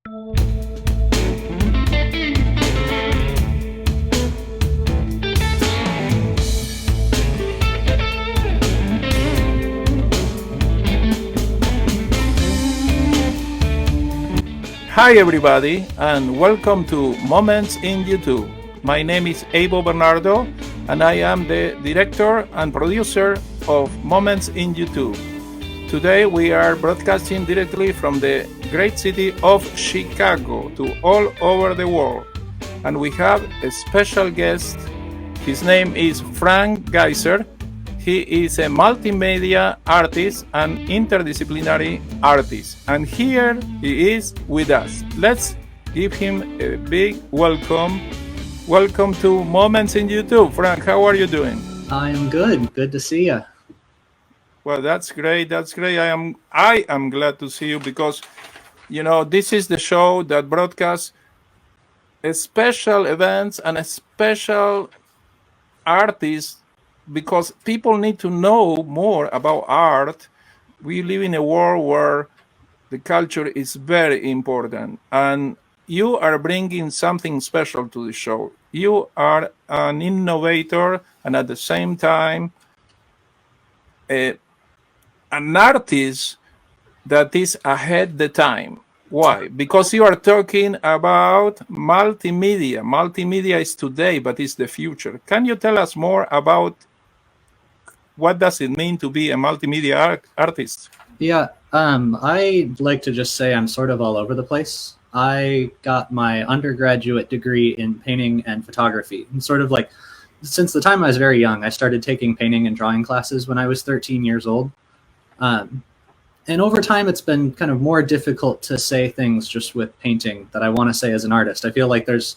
Hi everybody and welcome to Moments in YouTube. My name is Abel Bernardo and I am the director and producer of Moments in YouTube. Today we are broadcasting directly from the great city of Chicago to all over the world. And we have a special guest. His name is Frank Geiser. He is a multimedia artist and interdisciplinary artist. And here he is with us. Let's give him a big welcome. Welcome to Moments in YouTube. Frank, how are you doing? I am good. Good to see you. Well, that's great. That's great. I am glad to see you because, this is the show that broadcasts special events and a special artists because people need to know more about art. We live in a world where the culture is very important, and you are bringing something special to the show. You are an innovator and at the same time an artist that is ahead the time. Why? Because you are talking about multimedia. Multimedia is today, but it's the future. Can you tell us more about what does it mean to be a multimedia artist? Yeah, I'd like to just say I'm sort of all over the place. I got my undergraduate degree in painting and photography. And sort of like, since the time I was very young, I started taking painting and drawing classes when I was 13 years old. And over time, it's been kind of more difficult to say things just with painting that I want to say as an artist. I feel like there's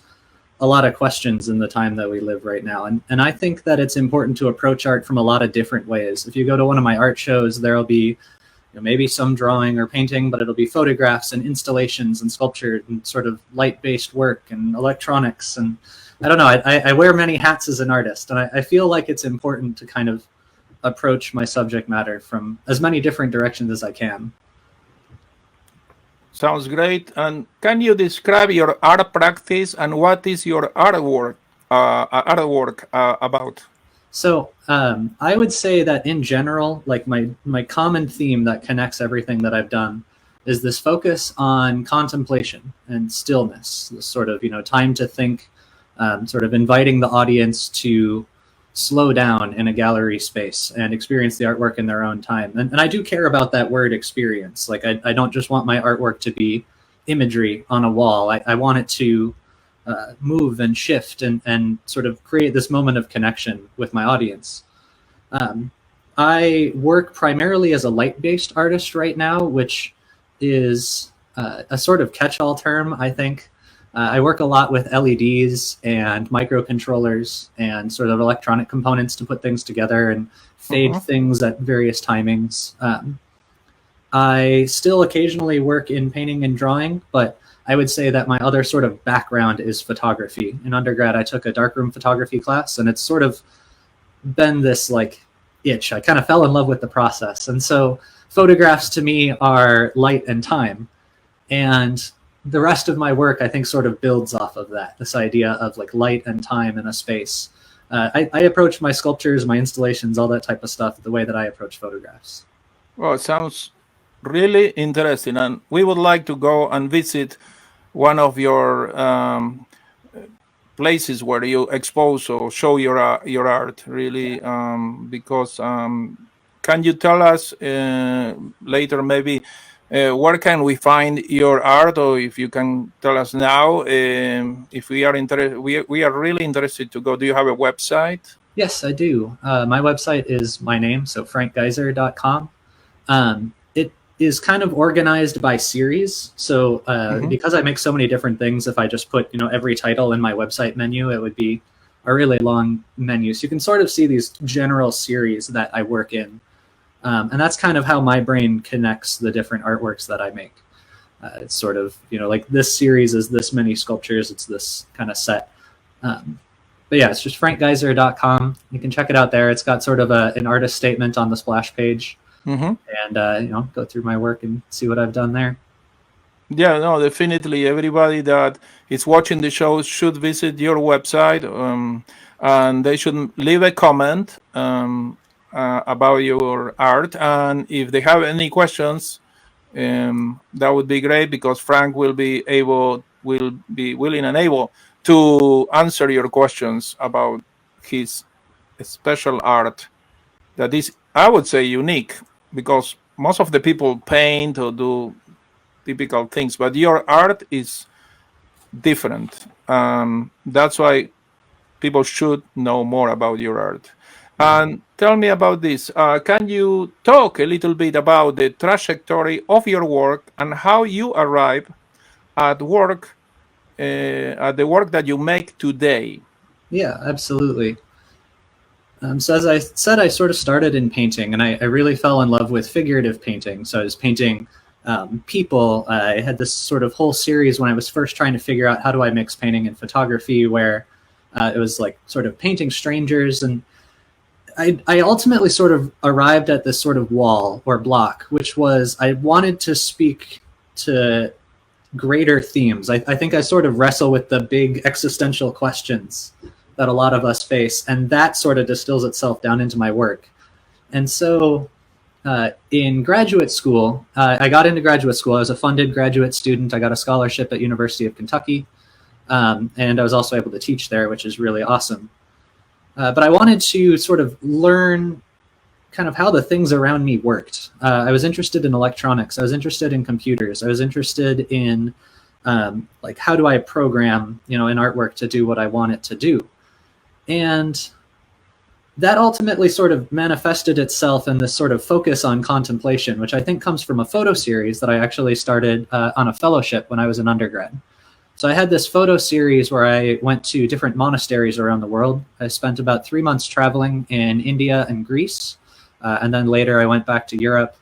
a lot of questions in the time that we live right now. And I think that it's important to approach art from a lot of different ways. If you go to one of my art shows, there'll be maybe some drawing or painting, but it'll be photographs and installations and sculpture and sort of light-based work and electronics. And I don't know, I wear many hats as an artist. And I feel like it's important to kind of approach my subject matter from as many different directions as I can. Sounds great. And can you describe your art practice and what is your artwork about? So I would say that in general, like my common theme that connects everything that I've done is this focus on contemplation and stillness, this sort of, time to think, sort of inviting the audience to slow down in a gallery space and experience the artwork in their own time. And I do care about that word experience. Like I don't just want my artwork to be imagery on a wall. I want it to move and shift and sort of create this moment of connection with my audience. I work primarily as a light-based artist right now, which is a sort of catch-all term, I think. I work a lot with LEDs and microcontrollers and sort of electronic components to put things together and fade things at various timings. I still occasionally work in painting and drawing, but I would say that my other sort of background is photography. In undergrad, I took a darkroom photography class, and it's sort of been this like itch. I kind of fell in love with the process. And so photographs to me are light and time. And the rest of my work, I think, sort of builds off of that, this idea of like light and time in a space. I approach my sculptures, my installations, all that type of stuff the way that I approach photographs. Well, it sounds really interesting. And we would like to go and visit one of your places where you expose or show your art, really, because can you tell us later maybe where can we find your art, or if you can tell us now, if we are interested, we are really interested to go. Do you have a website? Yes, I do. My website is my name, so frankgeiser.com. It is kind of organized by series. So because I make so many different things, if I just put every title in my website menu, it would be a really long menu. So you can sort of see these general series that I work in. And that's kind of how my brain connects the different artworks that I make. It's sort of, like this series is this many sculptures, it's this kind of set. But yeah, it's just frankgeiser.com. You can check it out there. It's got sort of an artist statement on the splash page. And, go through my work and see what I've done there. Yeah, no, definitely. Everybody that is watching the show should visit your website, and they should leave a comment about your art. And if they have any questions, that would be great because Frank will be willing and able to answer your questions about his special art that is, I would say, unique because most of the people paint or do typical things, but your art is different. That's why people should know more about your art. And tell me about this. Can you talk a little bit about the trajectory of your work and how you arrive at work, at the work that you make today? Yeah, absolutely. So as I said, I sort of started in painting, and I really fell in love with figurative painting. So I was painting people. I had this sort of whole series when I was first trying to figure out how do I mix painting and photography, where it was like sort of painting strangers. And I ultimately sort of arrived at this sort of wall or block, which was I wanted to speak to greater themes. I think I sort of wrestle with the big existential questions that a lot of us face, and that sort of distills itself down into my work. And so in graduate school, I got into graduate school. I was a funded graduate student. I got a scholarship at University of Kentucky, and I was also able to teach there, which is really awesome. But I wanted to sort of learn kind of how the things around me worked. I was interested in electronics. I was interested in computers. I was interested in like how do I program, an artwork to do what I want it to do. And that ultimately sort of manifested itself in this sort of focus on contemplation, which I think comes from a photo series that I actually started on a fellowship when I was an undergrad. So I had this photo series where I went to different monasteries around the world. I spent about 3 months traveling in India and Greece. And then later I went back to Europe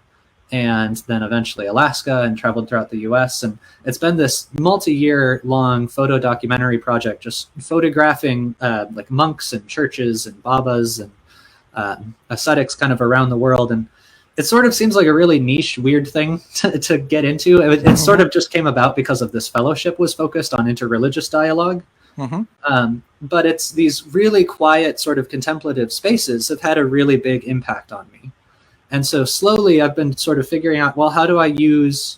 and then eventually Alaska and traveled throughout the US. And it's been this multi-year long photo documentary project, just photographing like monks and churches and babas and ascetics kind of around the world. And it sort of seems like a really niche, weird thing to get into. It sort of just came about because of this fellowship was focused on interreligious dialogue. But it's these really quiet sort of contemplative spaces have had a really big impact on me. And so slowly I've been sort of figuring out, well, how do I use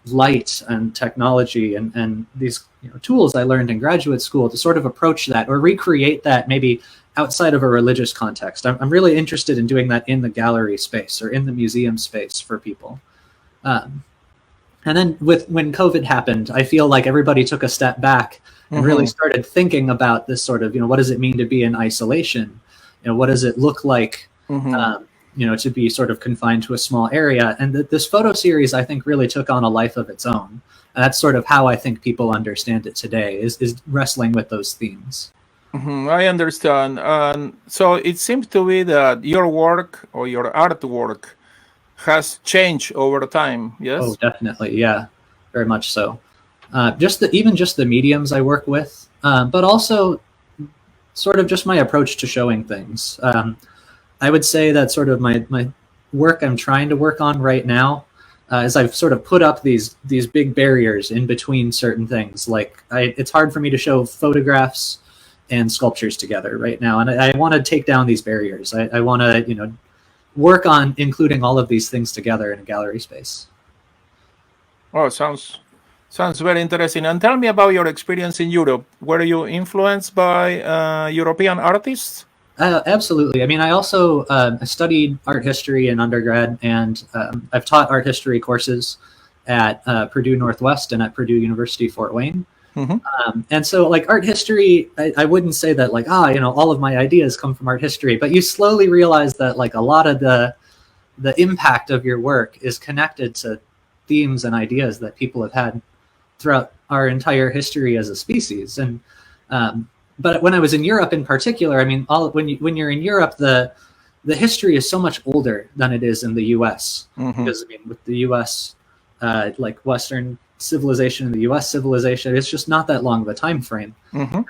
light and technology and these tools I learned in graduate school to sort of approach that or recreate that maybe outside of a religious context. I'm really interested in doing that in the gallery space or in the museum space for people. And then when COVID happened, I feel like everybody took a step back and really started thinking about this sort of, what does it mean to be in isolation? What does it look like, to be sort of confined to a small area? And this photo series, I think, really took on a life of its own. And that's sort of how I think people understand it today, is wrestling with those themes. I understand. So it seems to be that your work or your artwork has changed over time, yes? Oh, definitely. Yeah, very much so. Even just the mediums I work with, but also sort of just my approach to showing things. I would say that sort of my work I'm trying to work on right now is I've sort of put up these big barriers in between certain things. Like it's hard for me to show photographs and sculptures together right now, and I want to take down these barriers. I want to work on including all of these things together in a gallery space. Oh, sounds very interesting. And tell me about your experience in Europe. Were you influenced by European artists? Absolutely. I mean, I also studied art history in undergrad, and I've taught art history courses at Purdue Northwest and at Purdue University Fort Wayne. And so like art history, I wouldn't say that like, all of my ideas come from art history, but you slowly realize that like a lot of the impact of your work is connected to themes and ideas that people have had throughout our entire history as a species. And but when I was in Europe in particular, I mean, when you're in Europe, the history is so much older than it is in the U.S. Because I mean, with the U.S., like Western civilization and the U.S. civilization. It's just not that long of a time frame. Hmm.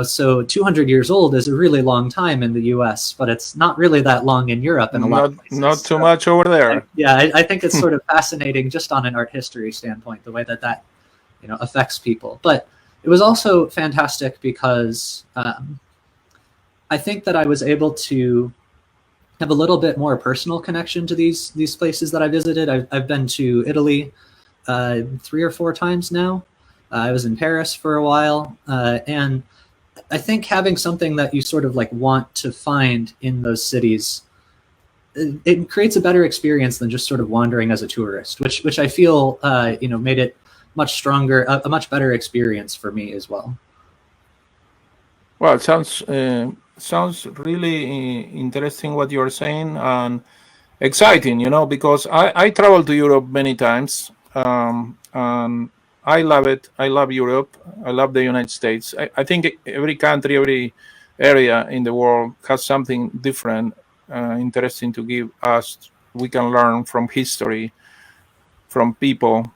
So 200 years old is a really long time in the U.S., but it's not really that long in Europe in a lot of Not places. too much over there. I think it's sort of fascinating just on an art history standpoint, the way that affects people. But it was also fantastic because I think that I was able to have a little bit more personal connection to these places that I visited. I've been to Italy 3 or 4 times now. I was in Paris for a while, and I think having something that you sort of like want to find in those cities, it creates a better experience than just sort of wandering as a tourist, which I feel made it much stronger, a much better experience for me as well. Well, it sounds really interesting what you're saying, and exciting, because I traveled to Europe many times, and I love it. I love Europe. I love the United States. I think every country, every area in the world has something different, interesting to give us. We can learn from history, from people,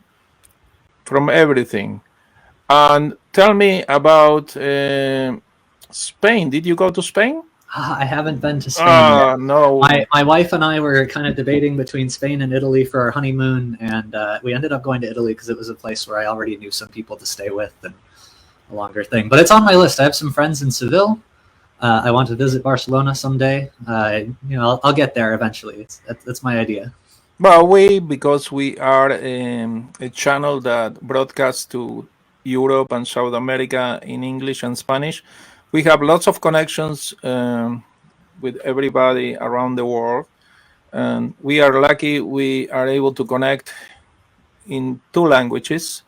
from everything. And tell me about Spain. Did you go to Spain? I haven't been to Spain yet. No. My wife and I were kind of debating between Spain and Italy for our honeymoon, and we ended up going to Italy because it was a place where I already knew some people to stay with and a longer thing. But it's on my list. I have some friends in Seville. I want to visit Barcelona someday. I'll get there eventually. That's my idea. Well, because we are a channel that broadcasts to Europe and South America in English and Spanish, we have lots of connections with everybody around the world. And we are lucky we are able to connect in 2 languages.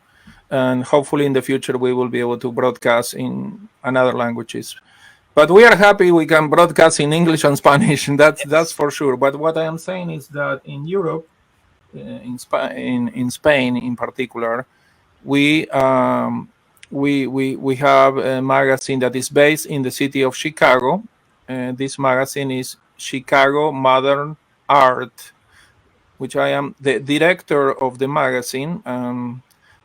And hopefully in the future we will be able to broadcast in another languages. But we are happy we can broadcast in English and Spanish, and that's for sure. But what I am saying is that in Europe, in Spain in particular, we we have a magazine that is based in the city of Chicago. This magazine is Chicago Modern Art, which I am the director of the magazine.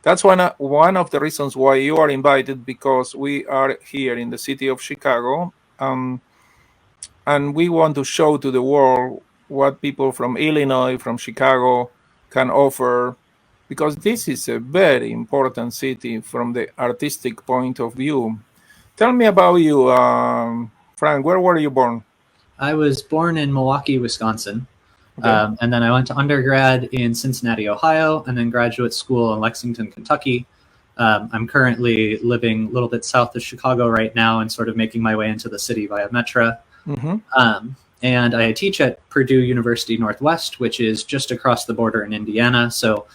That's one of the reasons why you are invited, because we are here in the city of Chicago, and we want to show to the world what people from Illinois, from Chicago, can offer, because this is a very important city from the artistic point of view. Tell me about you, Frank. Where were you born? I was born in Milwaukee, Wisconsin. Okay. And then I went to undergrad in Cincinnati, Ohio, and then graduate school in Lexington, Kentucky. I'm currently living a little bit south of Chicago right now and sort of making my way into the city via Metro. Mm-hmm. And I teach at Purdue University Northwest, which is just across the border in Indiana. So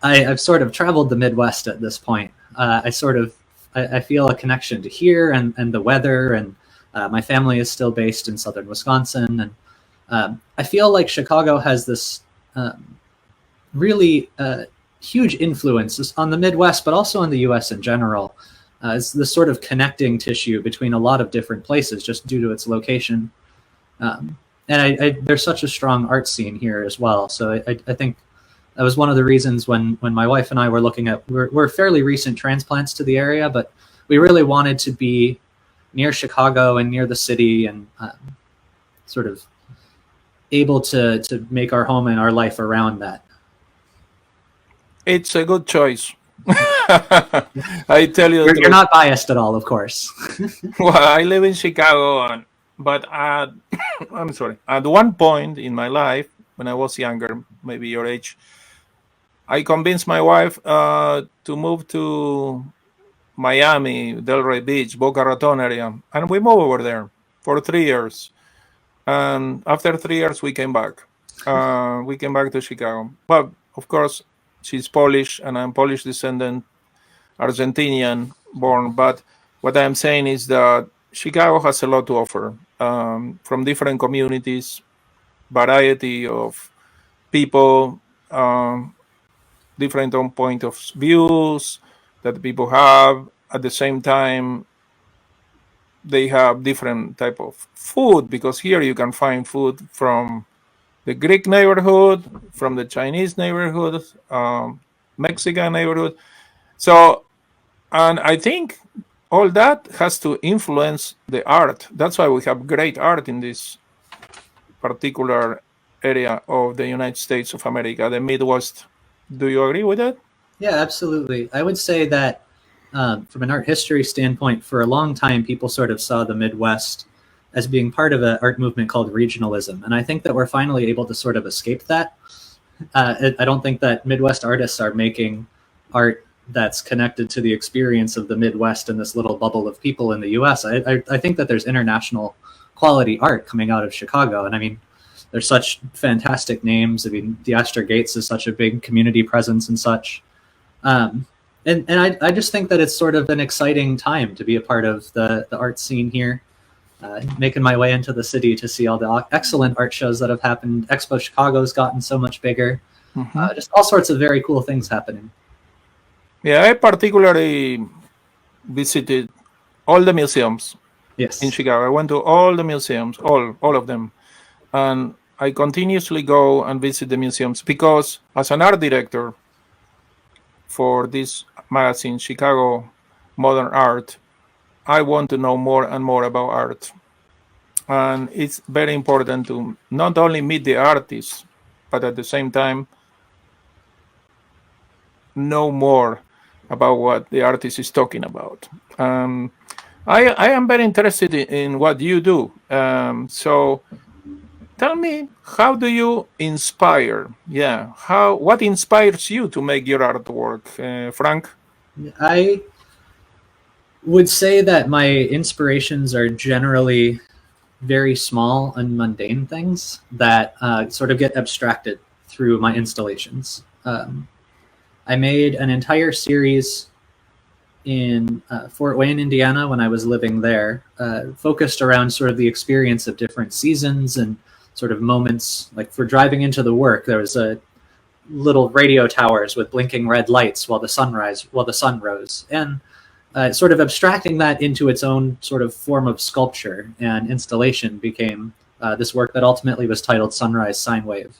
I've sort of traveled the Midwest at this point. I feel a connection to here and the weather, and my family is still based in southern Wisconsin. And I feel like Chicago has this really huge influence on the Midwest, but also on the U.S. in general. It's this sort of connecting tissue between a lot of different places just due to its location. And there's such a strong art scene here as well. So I think that was one of the reasons when my wife and I were looking at, we're fairly recent transplants to the area, but we really wanted to be near Chicago and near the city and sort of able to make our home and our life around that. It's a good choice. I tell you, you're not biased at all, of course. Well, I live in Chicago, but I'm sorry. At one point in my life, when I was younger, maybe your age, I convinced my wife to move to Miami, Delray Beach, Boca Raton area, and we moved over there for 3 years. And after 3 years, we came back. We came back to Chicago. Well, of course, she's Polish, and I'm Polish descendant, Argentinian born. But what I'm saying is that Chicago has a lot to offer, from different communities, variety of people, different point of views that people have. At the same time, they have different type of food, because here you can find food from the Greek neighborhood, from the Chinese neighborhood, Mexican neighborhood. So, and I think all that has to influence the art. That's why we have great art in this particular area of the United States of America, the Midwest. Do you agree with that? Yeah, absolutely. I would say that from an art history standpoint, for a long time, people sort of saw the Midwest as being part of an art movement called regionalism. And I think that we're finally able to sort of escape that. I don't think that Midwest artists are making art that's connected to the experience of the Midwest and this little bubble of people in the US. I think that there's international quality art coming out of Chicago. And I mean, there's such fantastic names. I mean, the Astor Gates is such a big community presence and such. And I just think that it's sort of an exciting time to be a part of the art scene here. Making my way into the city to see all the excellent art shows that have happened. Expo Chicago's gotten so much bigger. Just all sorts of very cool things happening. Yeah, I particularly visited all the museums Yes. in Chicago. I went to all the museums, all of them. And I continuously go and visit the museums because as an art director for this magazine, Chicago Modern Art, I want to know more and more about art. And it's very important to not only meet the artists, but at the same time, know more about what the artist is talking about. I am very interested in what you do. So tell me, how do you inspire? Yeah, what inspires you to make your artwork, Frank? I would say that my inspirations are generally very small and mundane things that sort of get abstracted through my installations. I made an entire series in Fort Wayne, Indiana, when I was living there, focused around sort of the experience of different seasons and sort of moments. Like for driving into the work, there was a little radio towers with blinking red lights while the sun rose, and sort of abstracting that into its own sort of form of sculpture and installation became this work that ultimately was titled Sunrise Sine Wave,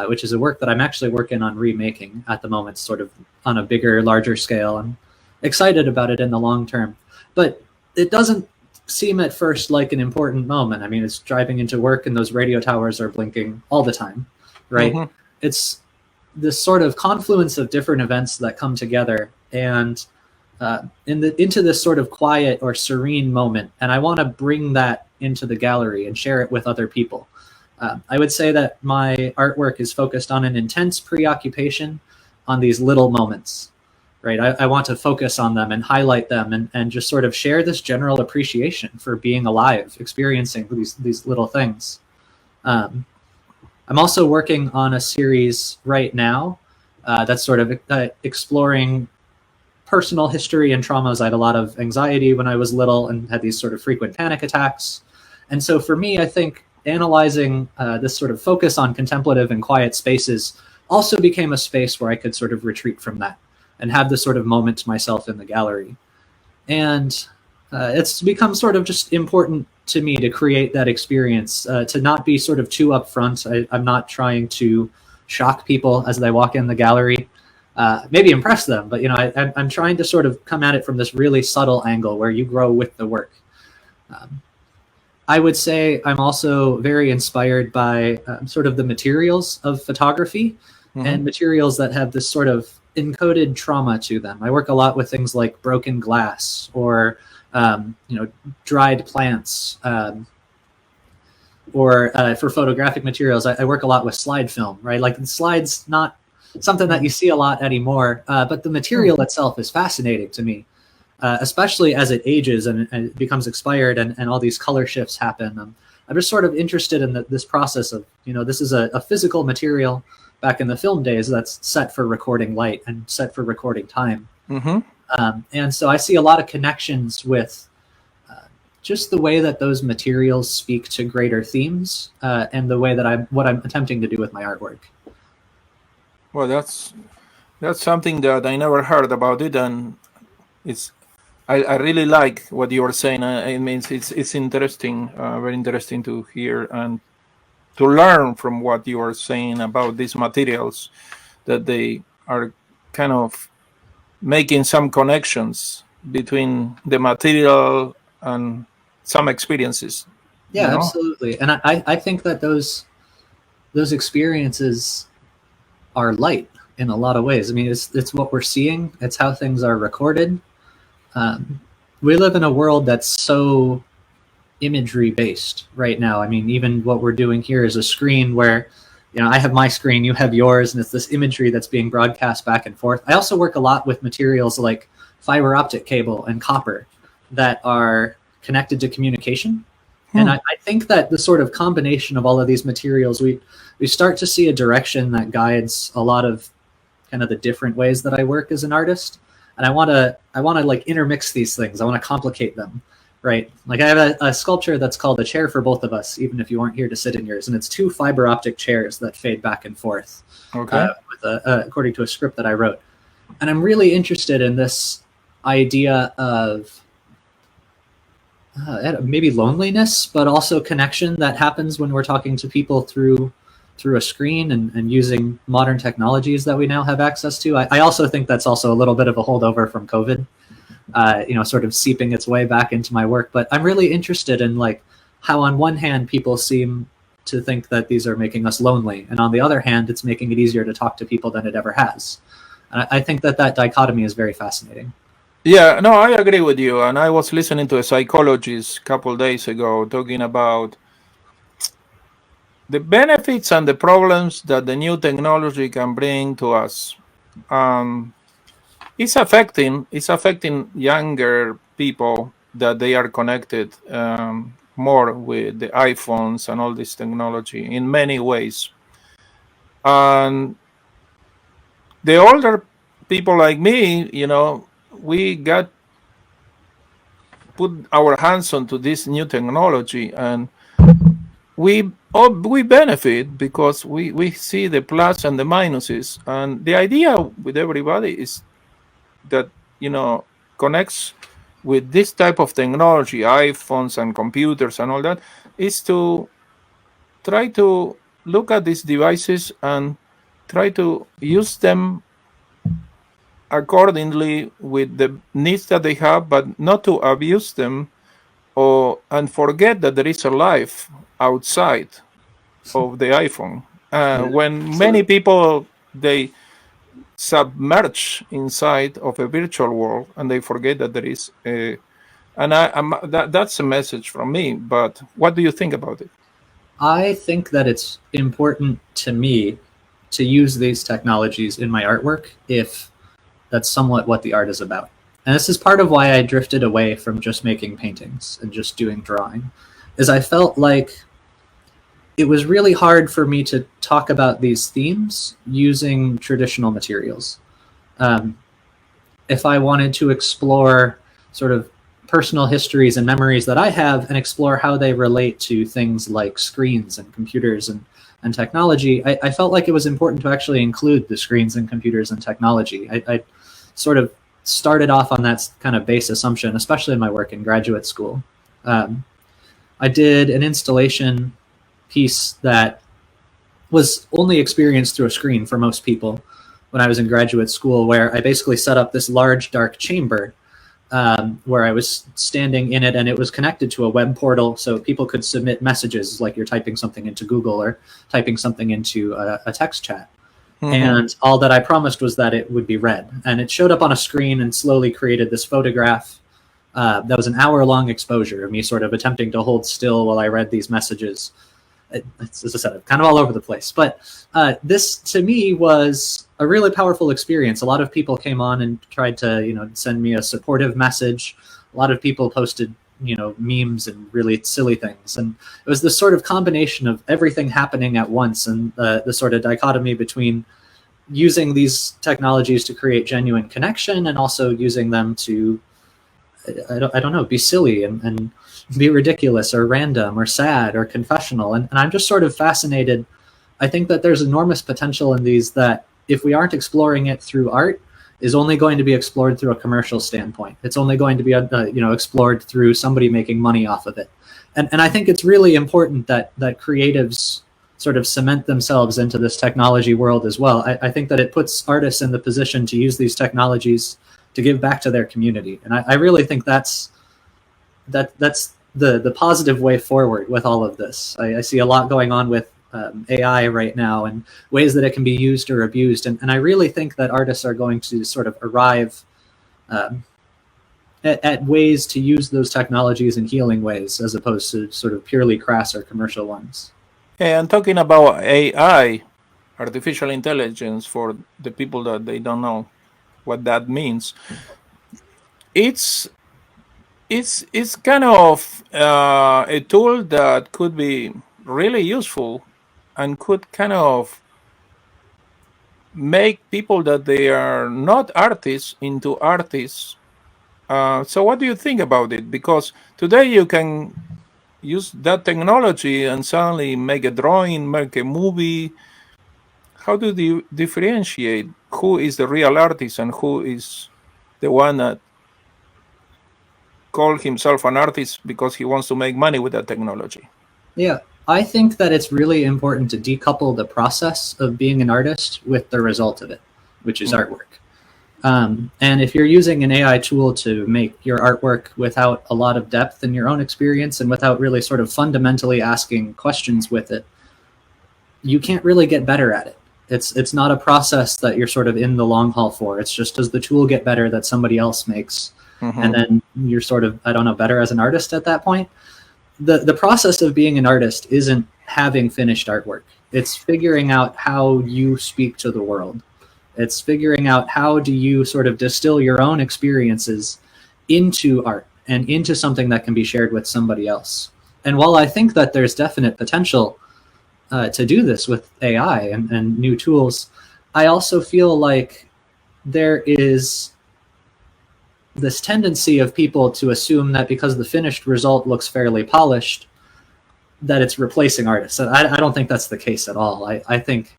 which is a work that I'm actually working on remaking at the moment, sort of on a bigger, larger scale. I'm excited about it in the long term, but it doesn't seem at first like an important moment. I mean, it's driving into work and those radio towers are blinking all the time, right? Mm-hmm. It's this sort of confluence of different events that come together and into this sort of quiet or serene moment. And I want to bring that into the gallery and share it with other people. I would say that my artwork is focused on an intense preoccupation on these little moments, right? I want to focus on them and highlight them and just sort of share this general appreciation for being alive, experiencing these little things. I'm also working on a series right now that's sort of exploring personal history and traumas. I had a lot of anxiety when I was little and had these sort of frequent panic attacks. And so for me, I think analyzing this sort of focus on contemplative and quiet spaces also became a space where I could sort of retreat from that and have this sort of moment to myself in the gallery. And it's become sort of just important to me to create that experience, to not be sort of too upfront. I'm not trying to shock people as they walk in the gallery, maybe impress them, but I'm trying to sort of come at it from this really subtle angle where you grow with the work. I would say I'm also very inspired by sort of the materials of photography and materials that have this sort of encoded trauma to them. I work a lot with things like broken glass or dried plants, or for photographic materials, I work a lot with slide film, right? Like the slide's not something that you see a lot anymore, but the material itself is fascinating to me, especially as it ages and it becomes expired and all these color shifts happen. I'm just sort of interested in this process of, this is a physical material back in the film days that's set for recording light and set for recording time. And so I see a lot of connections with just the way that those materials speak to greater themes and the way that what I'm attempting to do with my artwork. Well, that's something that I never heard about it, and I really like what you are saying. It means it's interesting, very interesting to hear and to learn from what you are saying about these materials, that they are kind of making some connections between the material and some experiences, Yeah, you know? absolutely. And I think that those experiences are light in a lot of ways. I mean, it's what we're seeing. It's how things are recorded. Um, we live in a world that's so imagery based right now. I mean, even what we're doing here is a screen where, you know, I have my screen, you have yours, and it's this imagery that's being broadcast back and forth. I also work a lot with materials like fiber optic cable and copper that are connected to communication. And I think that the sort of combination of all of these materials, we start to see a direction that guides a lot of kind of the different ways that I work as an artist. And I want to like intermix these things. I want to complicate them, right? Like I have a sculpture that's called A Chair for Both of Us, even if you aren't here to sit in yours, and it's two fiber optic chairs that fade back and forth, Okay. according to a script that I wrote. And I'm really interested in this idea of maybe loneliness, but also connection that happens when we're talking to people through a screen and using modern technologies that we now have access to. I also think that's also a little bit of a holdover from COVID, sort of seeping its way back into my work. But I'm really interested in like how on one hand people seem to think that these are making us lonely, and on the other hand, it's making it easier to talk to people than it ever has. And I think that dichotomy is very fascinating. Yeah, no, I agree with you. And I was listening to a psychologist a couple days ago talking about the benefits and the problems that the new technology can bring to us. Um, it's affecting younger people that they are connected more with the iPhones and all this technology in many ways. And the older people like me, we got put our hands onto this new technology, and we benefit because we see the plus and the minuses. And the idea with everybody is that connects with this type of technology, iPhones and computers and all that, is to try to look at these devices and try to use them accordingly with the needs that they have, but not to abuse them or and forget that there is a life outside of the iPhone. Yeah, When many absolutely. people they submerge inside of a virtual world and they forget that there is a, and that's a message from me. But what do you think about it? I think that it's important to me to use these technologies in my artwork if that's somewhat what the art is about. And this is part of why I drifted away from just making paintings and just doing drawing, is I felt like it was really hard for me to talk about these themes using traditional materials. Um, if I wanted to explore sort of personal histories and memories that I have and explore how they relate to things like screens and computers and technology, I felt like it was important to actually include the screens and computers and technology. I sort of started off on that kind of base assumption, especially in my work in graduate school. I did an installation piece that was only experienced through a screen for most people when I was in graduate school, where I basically set up this large dark chamber where I was standing in it, and it was connected to a web portal, so people could submit messages like you're typing something into Google or typing something into a text chat. Mm-hmm. And all that I promised was that it would be read. And it showed up on a screen and slowly created this photograph that was an hour-long exposure of me sort of attempting to hold still while I read these messages. It's, as I said, kind of all over the place. But this, to me, was a really powerful experience. A lot of people came on and tried to, send me a supportive message. A lot of people posted, memes and really silly things. And it was this sort of combination of everything happening at once, and the sort of dichotomy between using these technologies to create genuine connection and also using them to, I don't know, be silly and be ridiculous or random or sad or confessional. And I'm just sort of fascinated. I think that there's enormous potential in these that, if we aren't exploring it through art, is only going to be explored through a commercial standpoint. It's only going to be explored through somebody making money off of it. And I think it's really important that creatives sort of cement themselves into this technology world as well. I think that it puts artists in the position to use these technologies to give back to their community, and I really think that's the positive way forward with all of this. I see a lot going on with AI right now and ways that it can be used or abused, and I really think that artists are going to sort of arrive at ways to use those technologies in healing ways as opposed to sort of purely crass or commercial ones. And talking about AI, artificial intelligence, for the people that they don't know what that means, it's kind of a tool that could be really useful and could kind of make people that they are not artists into artists. So what do you think about it? Because today you can use that technology and suddenly make a drawing, make a movie. How do you differentiate who is the real artist and who is the one that call himself an artist because he wants to make money with that technology? Yeah, I think that it's really important to decouple the process of being an artist with the result of it, which is artwork. And if you're using an AI tool to make your artwork without a lot of depth in your own experience and without really sort of fundamentally asking questions with it, you can't really get better at it. It's not a process that you're sort of in the long haul for. It's just, does the tool get better that somebody else makes? And then you're sort of, I don't know, better as an artist at that point. The process of being an artist isn't having finished artwork. It's figuring out how you speak to the world. It's figuring out how do you sort of distill your own experiences into art and into something that can be shared with somebody else. And while I think that there's definite potential to do this with AI and new tools, I also feel like there is this tendency of people to assume that because the finished result looks fairly polished, that it's replacing artists. And I don't think that's the case at all. I think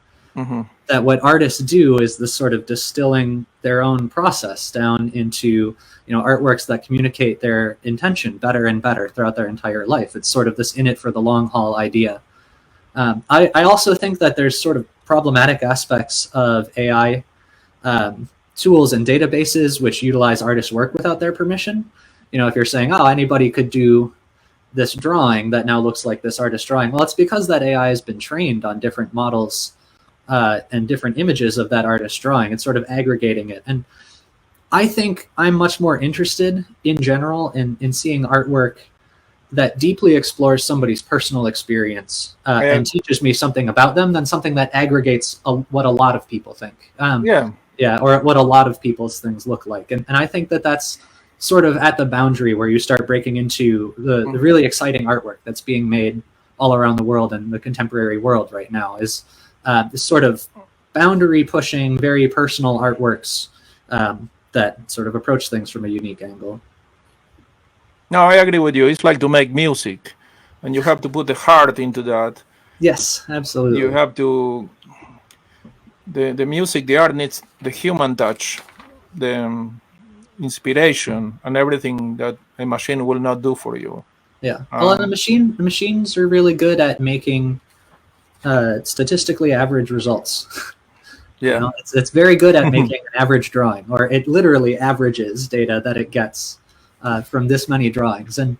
that what artists do is this sort of distilling their own process down into, artworks that communicate their intention better and better throughout their entire life. It's sort of this in it for the long haul idea. I also think that there's sort of problematic aspects of AI tools and databases which utilize artists' work without their permission. If you're saying, oh, anybody could do this drawing that now looks like this artist drawing, well, it's because that AI has been trained on different models and different images of that artist drawing. It's sort of aggregating it. And I think I'm much more interested in general in seeing artwork that deeply explores somebody's personal experience and teaches me something about them than something that aggregates what a lot of people think. Or what a lot of people's things look like. And I think that that's sort of at the boundary where you start breaking into the really exciting artwork that's being made all around the world and the contemporary world right now is this sort of boundary pushing, very personal artworks that sort of approach things from a unique angle. No, I agree with you. It's like to make music, and you have to put the heart into that. Yes, absolutely. You have to, the music, the art needs the human touch, the inspiration, and everything that a machine will not do for you. Yeah. Well, and the machines are really good at making statistically average results. Yeah. It's very good at making an average drawing, or it literally averages data that it gets from this many drawings. And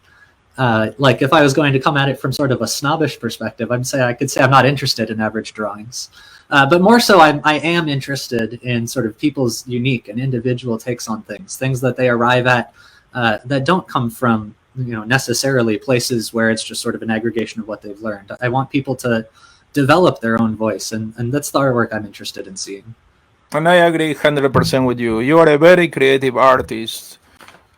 like if I was going to come at it from sort of a snobbish perspective, I could say I'm not interested in average drawings. But more so, I am interested in sort of people's unique and individual takes on things that they arrive at that don't come from necessarily places where it's just sort of an aggregation of what they've learned. I want people to develop their own voice, and that's the artwork I'm interested in seeing. And I agree 100% with you. You are a very creative artist,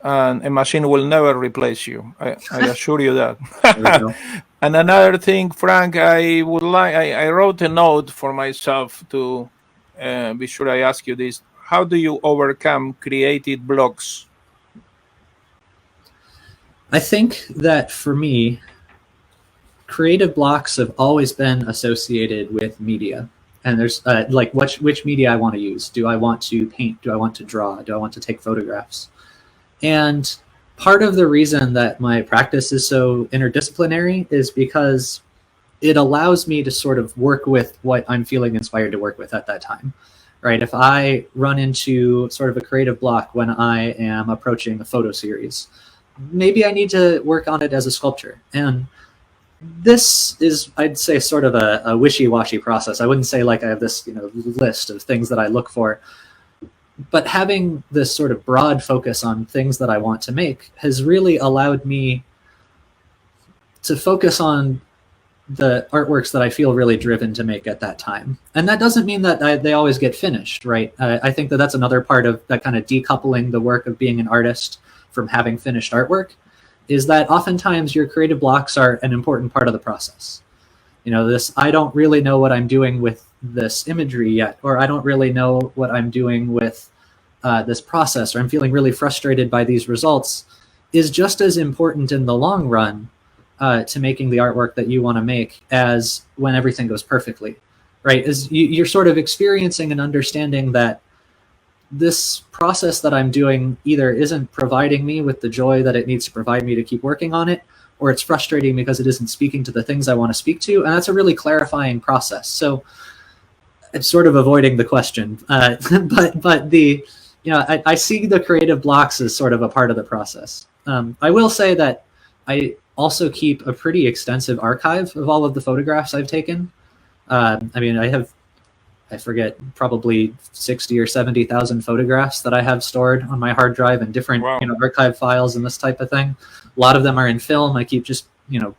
and a machine will never replace you. I assure you that. And another thing, Frank, I wrote a note for myself to be sure I ask you this. How do you overcome creative blocks? I think that for me, creative blocks have always been associated with media. And there's like which media I want to use. Do I want to paint? Do I want to draw? Do I want to take photographs? And part of the reason that my practice is so interdisciplinary is because it allows me to sort of work with what I'm feeling inspired to work with at that time, right? If I run into sort of a creative block when I am approaching a photo series, maybe I need to work on it as a sculpture. And this is, I'd say, sort of a wishy-washy process. I wouldn't say like I have this, list of things that I look for, but having this sort of broad focus on things that I want to make has really allowed me to focus on the artworks that I feel really driven to make at that time. And that doesn't mean that they always get finished, right? I think that that's another part of that kind of decoupling the work of being an artist from having finished artwork, is that oftentimes your creative blocks are an important part of the process. I don't really know what I'm doing with this imagery yet, or I don't really know what I'm doing with this process, or I'm feeling really frustrated by these results, is just as important in the long run to making the artwork that you want to make as when everything goes perfectly, right? As you're sort of experiencing and understanding that this process that I'm doing either isn't providing me with the joy that it needs to provide me to keep working on it, or it's frustrating because it isn't speaking to the things I want to speak to. And that's a really clarifying process. So it's sort of avoiding the question, but I see the creative blocks as sort of a part of the process. I will say that I also keep a pretty extensive archive of all of the photographs I've taken. I forget, probably 60 or 70,000 photographs that I have stored on my hard drive and different, Wow. Archive files and this type of thing. A lot of them are in film. I keep just,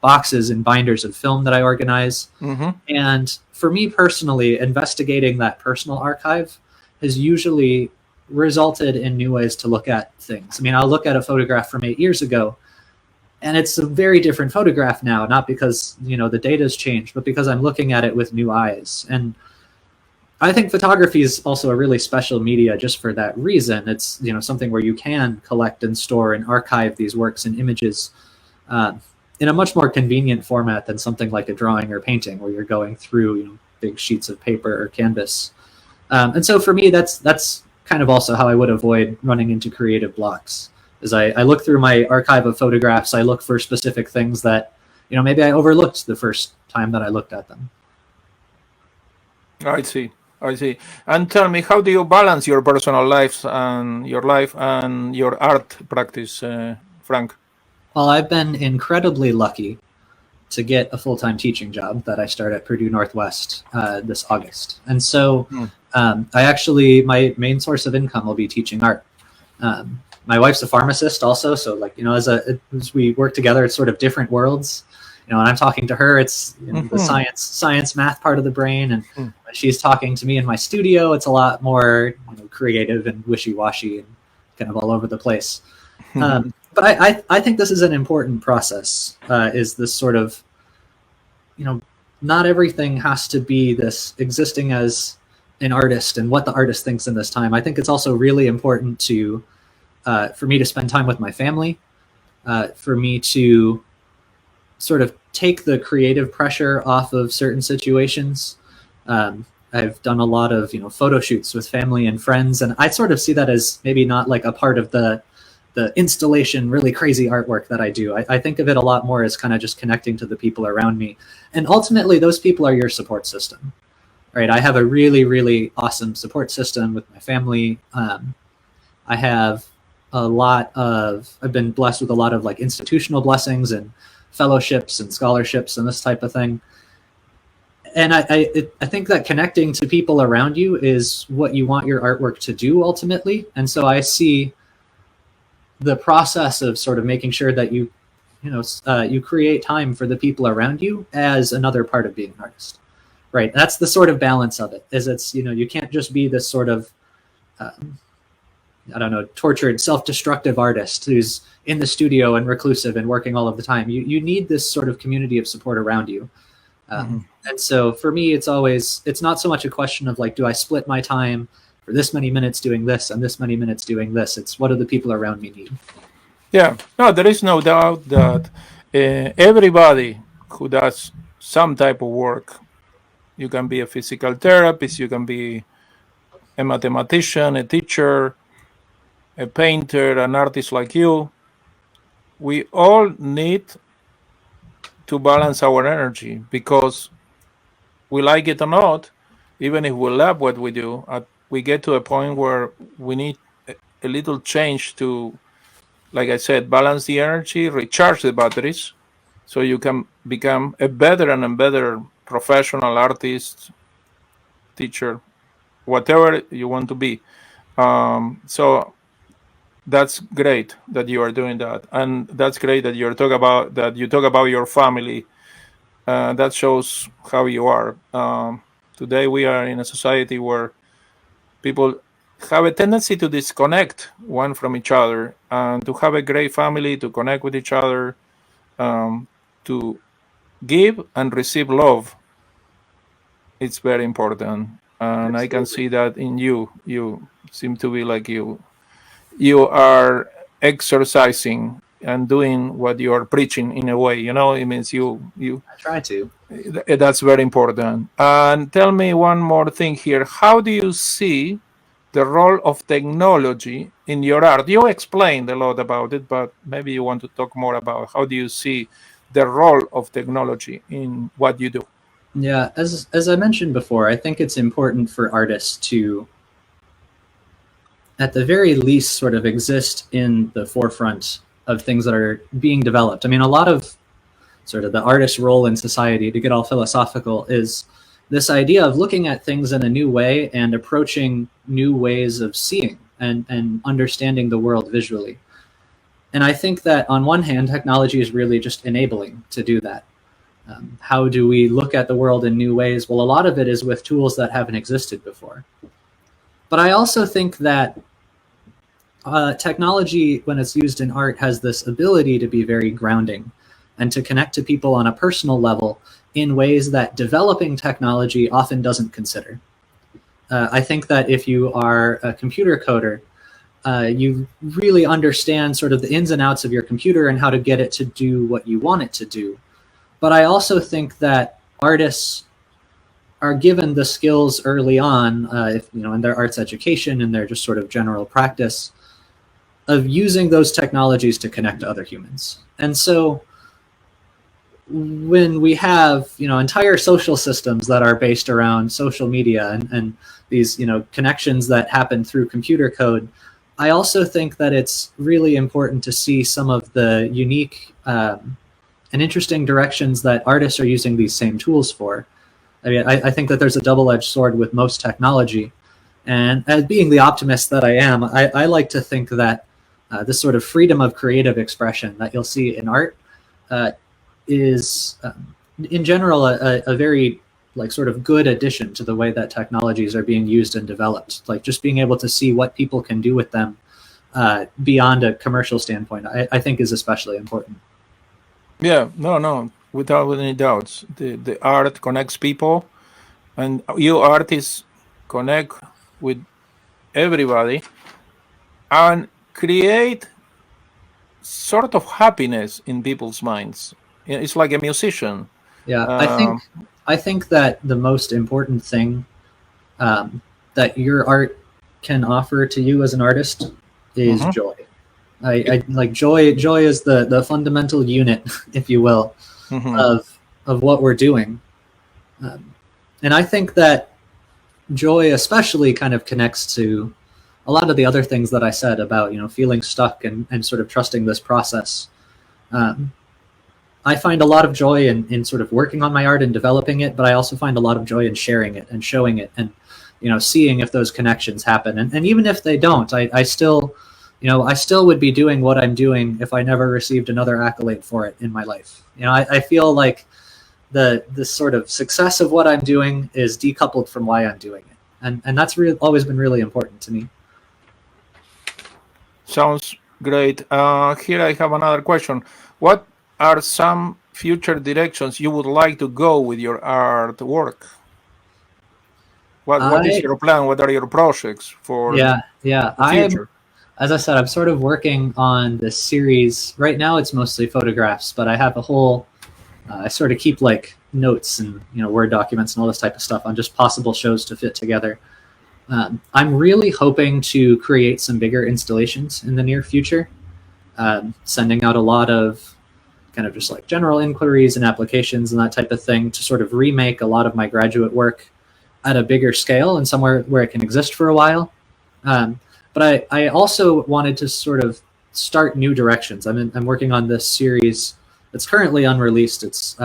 boxes and binders of film that I organize. Mm-hmm. And for me personally, investigating that personal archive has usually resulted in new ways to look at things. I'll look at a photograph from 8 years ago, and it's a very different photograph now, not because, the data's changed, but because I'm looking at it with new eyes. And I think photography is also a really special media just for that reason. It's, something where you can collect and store and archive these works and images in a much more convenient format than something like a drawing or painting, where you're going through, big sheets of paper or canvas. And so for me, that's kind of also how I would avoid running into creative blocks. Is I look through my archive of photographs. I look for specific things that, maybe I overlooked the first time that I looked at them. I see. And tell me, how do you balance your personal life and your art practice, Frank? Well, I've been incredibly lucky to get a full-time teaching job that I start at Purdue Northwest this August. And so my main source of income will be teaching art. My wife's a pharmacist also. So as we work together, it's sort of different worlds. When I'm talking to her, it's the science, math part of the brain. And when she's talking to me in my studio, it's a lot more creative and wishy-washy and kind of all over the place. But I think this is an important process, is this sort of, not everything has to be this existing as an artist and what the artist thinks in this time. I think it's also really important for me to spend time with my family, for me to sort of take the creative pressure off of certain situations. I've done a lot of, photo shoots with family and friends, and I sort of see that as maybe not like a part of the installation, really crazy artwork that I do. I think of it a lot more as kind of just connecting to the people around me. And ultimately, those people are your support system, right? I have a really, really awesome support system with my family. I have I've been blessed with a lot of like institutional blessings and fellowships and scholarships and this type of thing. And I think that connecting to people around you is what you want your artwork to do ultimately. And so I see the process of sort of making sure that you create time for the people around you as another part of being an artist, right? That's the sort of balance of it. You can't just be this sort of tortured, self-destructive artist who's in the studio and reclusive and working all of the time. You need this sort of community of support around you. And so for me, it's not so much a question of like, do I split my time for this many minutes doing this and this many minutes doing this? It's what do the people around me need? Yeah, no, there is no doubt that everybody who does some type of work, you can be a physical therapist, you can be a mathematician, a teacher, a painter, an artist like you. We all need to balance our energy, because we like it or not, even if we love what we do, we get to a point where we need a little change to, like I said, balance the energy, recharge the batteries, so you can become a better and a better professional artist, teacher, whatever you want to be. So that's great that you are doing that, and that's great that you talk about your family. That shows how you are. Today we are in a society where people have a tendency to disconnect one from each other, and to have a great family, to connect with each other, to give and receive love. It's very important, and I can Absolutely. see that in you. You seem to be like you are exercising and doing what you are preaching in a way. It means you I try to. that's very important. And tell me one more thing here. How do you see the role of technology in your art? You explained a lot about it, but maybe you want to talk more about how do you see the role of technology in what you do? Yeah, as I mentioned before, I think it's important for artists to, at the very least, sort of exist in the forefront of things that are being developed. I mean, a lot of sort of the artist's role in society, to get all philosophical, is this idea of looking at things in a new way and approaching new ways of seeing and understanding the world visually. And I think that on one hand, technology is really just enabling to do that. How do we look at the world in new ways? Well, a lot of it is with tools that haven't existed before. But I also think that technology, when it's used in art, has this ability to be very grounding and to connect to people on a personal level in ways that developing technology often doesn't consider. I think that if you are a computer coder, you really understand sort of the ins and outs of your computer and how to get it to do what you want it to do. But I also think that artists are given the skills early on, in their arts education and their just sort of general practice, of using those technologies to connect to other humans. And so when we have entire social systems that are based around social media and these connections that happen through computer code, I also think that it's really important to see some of the unique and interesting directions that artists are using these same tools for. I mean, I think that there's a double-edged sword with most technology, and as being the optimist that I am, I like to think that this sort of freedom of creative expression that you'll see in art is, in general, a very sort of good addition to the way that technologies are being used and developed. Like just being able to see what people can do with them beyond a commercial standpoint, I think is especially important. Yeah, no, without any doubts. The art connects people, and you artists connect with everybody and create sort of happiness in people's minds. It's like a musician. Yeah, Um, I think that the most important thing that your art can offer to you as an artist is mhm, joy. I like joy. Joy is the fundamental unit, if you will, mhm. of what we're doing. And I think that joy especially kind of connects to a lot of the other things that I said about feeling stuck and sort of trusting this process. Um, I find a lot of joy in sort of working on my art and developing it, but I also find a lot of joy in sharing it and showing it and seeing if those connections happen. And even if they don't, I still I still would be doing what I'm doing if I never received another accolade for it in my life. I feel like the sort of success of what I'm doing is decoupled from why I'm doing it, and that's always been really important to me. Sounds great. Here I have another question. What are some future directions you would like to go with your artwork? What is I your plan? What are your projects for yeah, the future? as I said, I'm sort of working on this series right now. It's mostly photographs, but I have a whole I sort of keep like notes and Word documents and all this type of stuff on just possible shows to fit together. I'm really hoping to create some bigger installations in the near future, sending out a lot of kind of just like general inquiries and applications and that type of thing to sort of remake a lot of my graduate work at a bigger scale and somewhere where it can exist for a while. But I also wanted to sort of start new directions. I'm working on this series that's currently unreleased. It's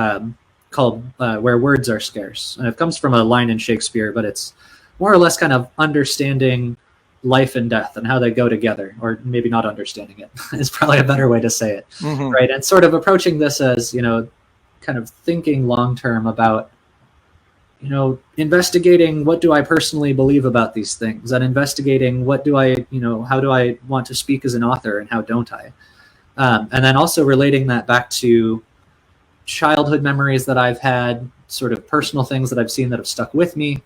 called Where Words Are Scarce. And it comes from a line in Shakespeare, but it's more or less kind of understanding life and death and how they go together, or maybe not understanding it is probably a better way to say it. Mm-hmm. Right. And sort of approaching this as, kind of thinking long term about, investigating what do I personally believe about these things, and investigating what do I, how do I want to speak as an author and how don't I? And then also relating that back to childhood memories that I've had, sort of personal things that I've seen that have stuck with me.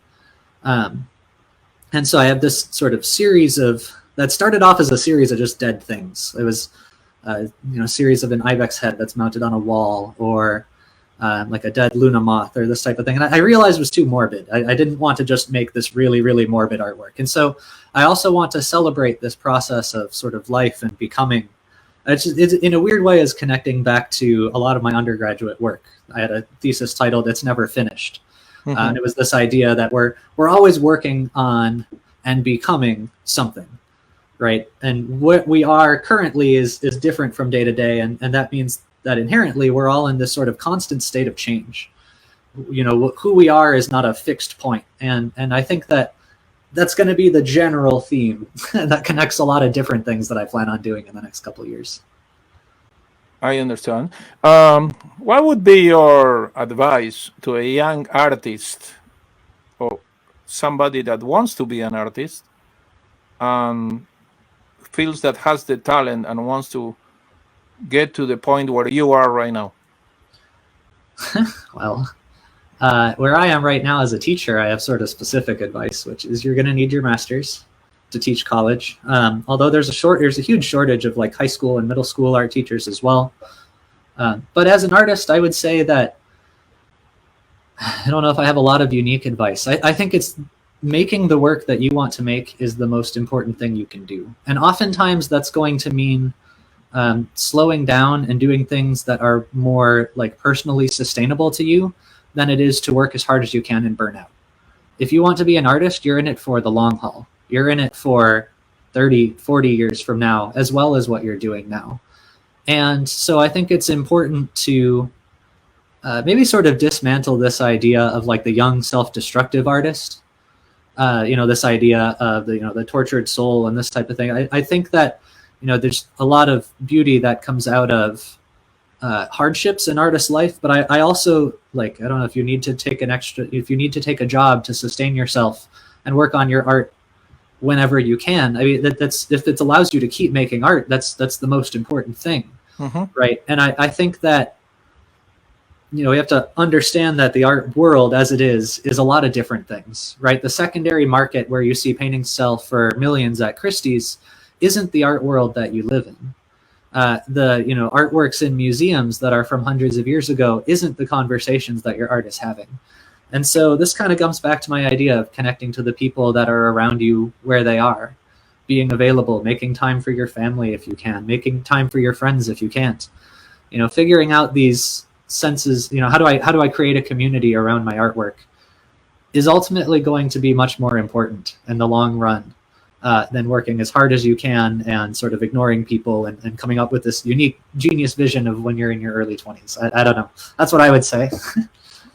And so I have this sort of series that started off as a series of just dead things. It was, a series of an ibex head that's mounted on a wall, or like a dead Luna moth, or this type of thing. And I realized it was too morbid. I didn't want to just make this really, really morbid artwork. And so I also want to celebrate this process of sort of life and becoming. It's in a weird way is connecting back to a lot of my undergraduate work. I had a thesis titled "It's Never Finished," and it was this idea that we're always working on and becoming something, right? And what we are currently is different from day to day, and that means that inherently we're all in this sort of constant state of change. Who we are is not a fixed point, and I think that's going to be the general theme that connects a lot of different things that I plan on doing in the next couple of years. I understand. What would be your advice to a young artist, or somebody that wants to be an artist and feels that has the talent and wants to get to the point where you are right now? Well, where I am right now as a teacher, I have sort of specific advice, which is you're going to need your master's to teach college. Although there's a huge shortage of like high school and middle school art teachers as well. But as an artist, I would say that I don't know if I have a lot of unique advice. I think it's making the work that you want to make is the most important thing you can do. And oftentimes that's going to mean slowing down and doing things that are more like personally sustainable to you than it is to work as hard as you can and burn out. If you want to be an artist, you're in it for the long haul. You're in it for 30, 40 years from now, as well as what you're doing now. And so I think it's important to maybe sort of dismantle this idea of like the young self-destructive artist, this idea of the tortured soul and this type of thing. I think that, there's a lot of beauty that comes out of hardships in artist life, but I also I don't know if you need to take a job to sustain yourself and work on your art whenever you can. I mean, that's if it allows you to keep making art, that's the most important thing, right? And I think that we have to understand that the art world as it is a lot of different things, right? The secondary market where you see paintings sell for millions at Christie's isn't the art world that you live in. The artworks in museums that are from hundreds of years ago isn't the conversations that your art is having. And so this kind of comes back to my idea of connecting to the people that are around you where they are, being available, making time for your family if you can, making time for your friends if you can't, figuring out these senses, how do I create a community around my artwork is ultimately going to be much more important in the long run than working as hard as you can and sort of ignoring people and coming up with this unique genius vision of when you're in your early 20s. I don't know. That's what I would say.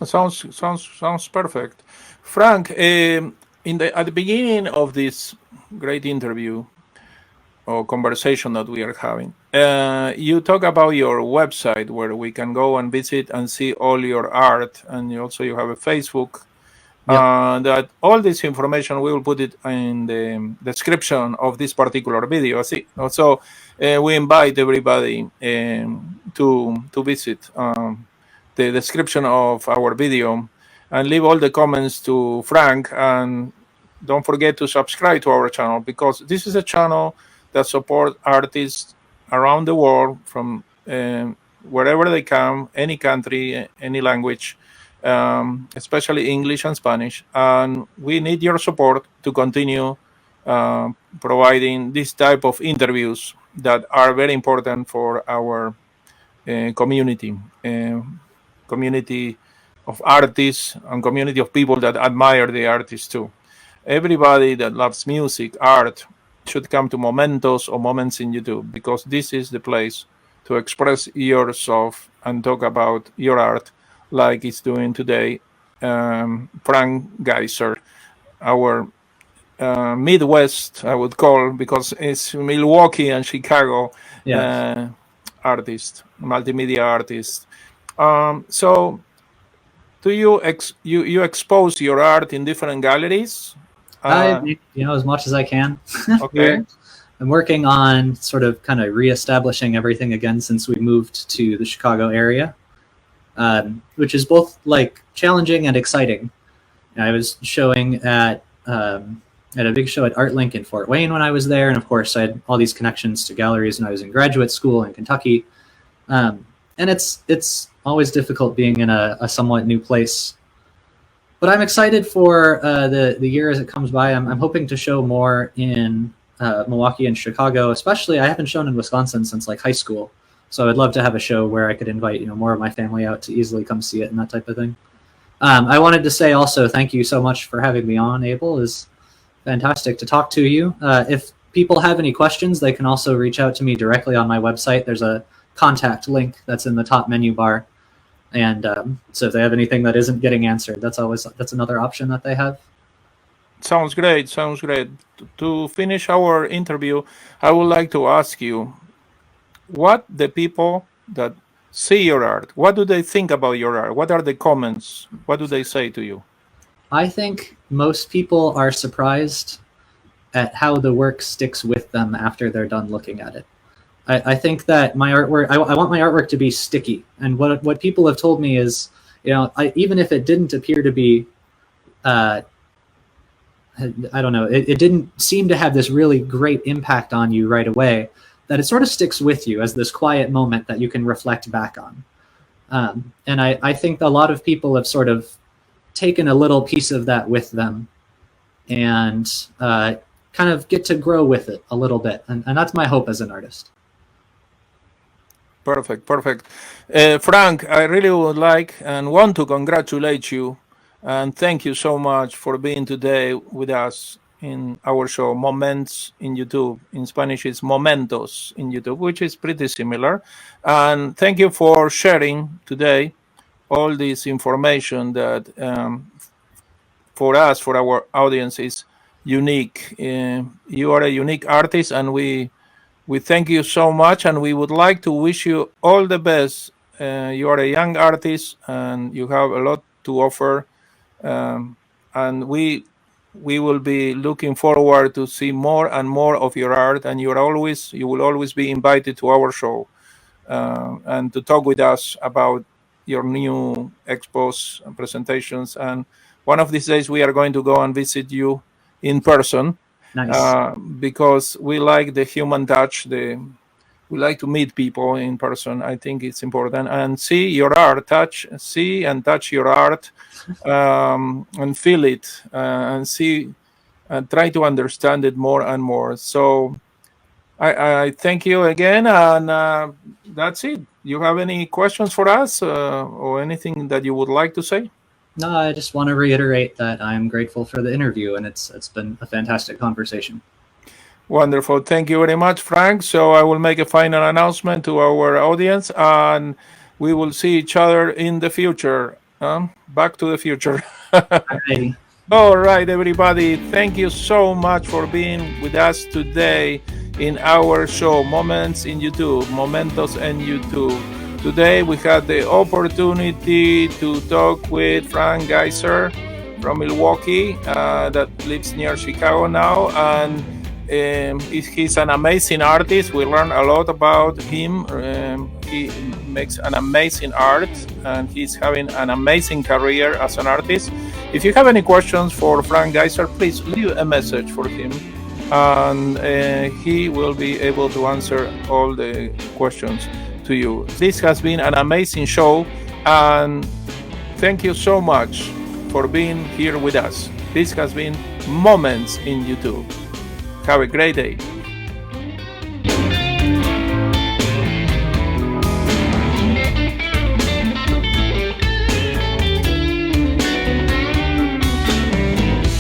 Sounds perfect. Frank, at the beginning of this great interview or conversation that we are having, you talk about your website where we can go and visit and see all your art, and you have a Facebook. Yep. That all this information, we will put it in the description of this particular video. So we invite everybody to visit the description of our video and leave all the comments to Frank. And don't forget to subscribe to our channel, because this is a channel that supports artists around the world from wherever they come, any country, any language. Especially English and Spanish, and we need your support to continue providing this type of interviews that are very important for our community, community of artists and community of people that admire the artists too. Everybody that loves music, art, should come to Momentos or Moments in YouTube, because this is the place to express yourself and talk about your art, like it's doing today Frank Geiser, our Midwest, I would call, because it's Milwaukee and Chicago Yeah. artist, multimedia artist. So, do you expose your art in different galleries? As much as I can. Okay. I'm working on sort of kind of reestablishing everything again since we moved to the Chicago area, which is both like challenging and exciting. I was showing at a big show at ArtLink in Fort Wayne when I was there, and of course I had all these connections to galleries when I was in graduate school in Kentucky. And it's always difficult being in a somewhat new place. But I'm excited for the year as it comes by. I'm hoping to show more in Milwaukee and Chicago, especially. I haven't shown in Wisconsin since like high school, so I'd love to have a show where I could invite more of my family out to easily come see it and that type of thing. I wanted to say also thank you so much for having me on, Abel. It's fantastic to talk to you. If people have any questions, they can also reach out to me directly on my website. There's a contact link that's in the top menu bar. And so if they have anything that isn't getting answered, that's another option that they have. Sounds great. Sounds great. To finish our interview, I would like to ask you, what the people that see your art, what do they think about your art? What are the comments? What do they say to you? I think most people are surprised at how the work sticks with them after they're done looking at it. I think that my artwork, I want my artwork to be sticky. And what people have told me is, even if it didn't appear to be, I don't know, it didn't seem to have this really great impact on you right away, that it sort of sticks with you as this quiet moment that you can reflect back on. And I think a lot of people have sort of taken a little piece of that with them and kind of get to grow with it a little bit. And that's my hope as an artist. Perfect. Frank, I really would like and want to congratulate you and thank you so much for being today with us in our show, Moments in YouTube. In Spanish, it's Momentos in YouTube, which is pretty similar. And thank you for sharing today all this information that for us, for our audience, is unique. You are a unique artist, and we thank you so much, and we would like to wish you all the best. You are a young artist, and you have a lot to offer. And we will be looking forward to see more and more of your art. And you will always be invited to our show and to talk with us about your new expos and presentations. And one of these days we are going to go and visit you in person. Nice. Because we like the human touch. We like to meet people in person. I think it's important. And see your art, see and touch your art, and feel it, and see and try to understand it more and more. So I thank you again, and that's it. You have any questions for us or anything that you would like to say? No, I just want to reiterate that I'm grateful for the interview, and it's been a fantastic conversation. Wonderful. Thank you very much, Frank. So I will make a final announcement to our audience, and we will see each other in the future. Back to the future. Alrighty. All right, everybody. Thank you so much for being with us today in our show, Moments in YouTube, Momentos en YouTube. Today we had the opportunity to talk with Frank Geiser from Milwaukee that lives near Chicago now, and he's an amazing artist. We learned a lot about him. He makes an amazing art, and he's having an amazing career as an artist. If you have any questions for Frank Geiser, please leave a message for him, and he will be able to answer all the questions to you. This has been an amazing show, and thank you so much for being here with us. This has been Moments in YouTube. Have a great day.